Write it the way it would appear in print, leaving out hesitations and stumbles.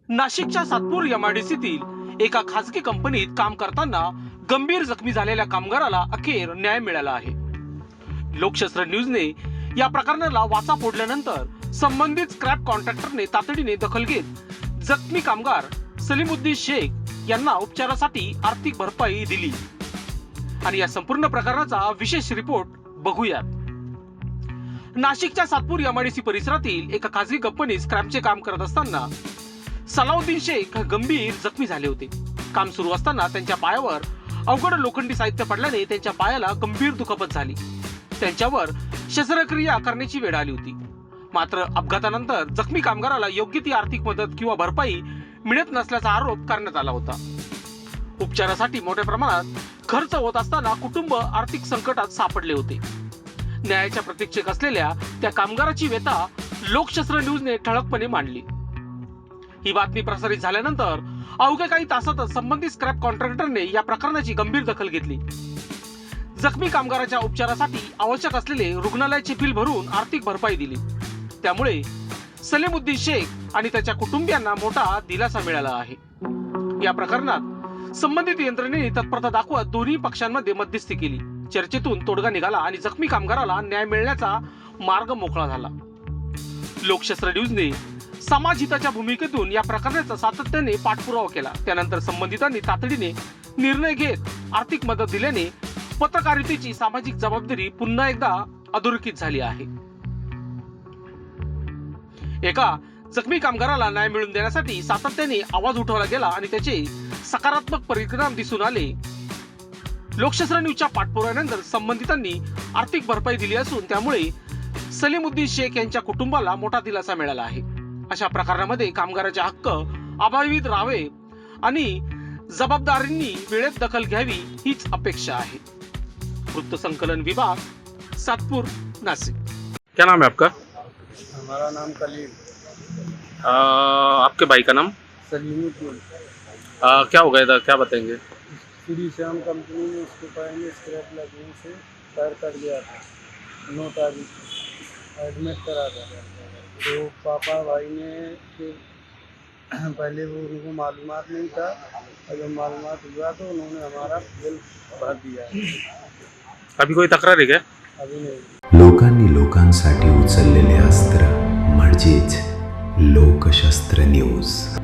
नाशिकच्या सातपूर एमआयडीसीतील एका खासगी कंपनीत काम करताना गंभीर जखमी झालेल्या कामगाराला अखेर न्याय मिळाला आहे। लोकशास्त्र न्यूजने या प्रकरणाला वाचा फोडल्यानंतर संबंधित स्क्रॅप कॉन्ट्रॅक्टरने तातडीने दखल घेत जखमी कामगार सलीमुद्दीन शेख यांना उपचारासाठी आर्थिक भरपाई दिली आणि या संपूर्ण प्रकरणाचा विशेष रिपोर्ट बघूयात। नाशिकच्या सातपूर एमआयडीसी परिसरातील एका खासगी कंपनीत स्क्रॅपचे काम करत असताना सलाउद्दीन शेख गंभीर जखमी झाले होते। काम सुरू असताना त्यांच्या पायावर अवघड लोखंडी साहित्य पडल्याने त्यांच्या पायाला गंभीर दुखापत झाली। त्यांच्यावर शस्त्रक्रिया करण्याची वेळ आली होती। मात्र अपघातानंतर जखमी कामगाराला योग्य ती आर्थिक मदत किंवा भरपाई मिळत नसल्याचा आरोप करण्यात आला होता। उपचारासाठी मोठ्या प्रमाणात खर्च होत असताना कुटुंब आर्थिक संकटात सापडले होते। न्यायाच्या प्रतीक्षेत असलेल्या त्या कामगाराची व्यथा लोकशास्त्र न्यूजने ठळकपणे मांडली। ही बातमी प्रसारित झाल्यानंतर अवघ्या काही तासातच संबंधित स्क्रॅप कॉन्ट्रॅक्टरने या प्रकरणाची गंभीर दखल घेतली। जखमी कामगाराच्या उपचारासाठी आवश्यक असलेले रुग्णालयाचे बिल भरून आर्थिक भरपाई दिली। त्यामुळे सलीमुद्दीन शेख आणि त्याच्या कुटुंबियांना मोठा दिलासा मिळाला आहे। या प्रकरणात संबंधित यंत्रणेने तत्परता दाखवत दोन्ही पक्षांमध्ये मध्यस्थी केली। चर्चेतून तोडगा निघाला आणि जखमी कामगाराला न्याय मिळण्याचा मार्ग मोकळा झाला। लोकशास्त्र न्यूजने समाज हिताच्या भूमिकेतून या प्रकरणाचा सातत्याने पाठपुरावा केला। त्यानंतर संबंधितांनी तातडीने निर्णय घेत आर्थिक मदत दिल्याने पत्रकारितेची सामाजिक जबाबदारी पुन्हा एकदा अधोरेखित झाली आहे। एका जखमी कामगाराला न्याय मिळवून देण्यासाठी सातत्याने आवाज उठवला गेला आणि त्याचे सकारात्मक परिणाम दिसून आले। लोकशास्त्र न्यूजच्या पाठपुराव्यानंतर संबंधितांनी आर्थिक भरपाई दिली असून त्यामुळे सलीमुद्दीन शेख यांच्या कुटुंबाला मोठा दिलासा मिळाला आहे। अशा प्रकरणामध्ये कामगाराचे हक्क अबाधित राहावे आणि जबाबदारींनी वेळेत दखल घ्यावी हीच अपेक्षा आहे। वृत्त संकलन विभाग, सातपूर, नासिक। क्या नाम है आपका? हमारा नाम कलील। आपके भाई का नाम? सलीमुद्दीन। क्या हो गया था, क्या बताएंगे? श्री श्याम कंपनी में उसके पैर में स्क्रैप लगने से पैर कट गया था। 9 तारीख एडमिट करा था। तो पापा भाई ने फिर पहले वो उनको मालूमात नहीं था और जब मालूमात हुआ तो उन्होंने हमारा बिल भर दिया। अभी कोई तक्रार है क्या? अभी नहीं। लोकांनी लोकांसाठी उचललेले अस्त्र म्हणजेच लोकशास्त्र न्यूज।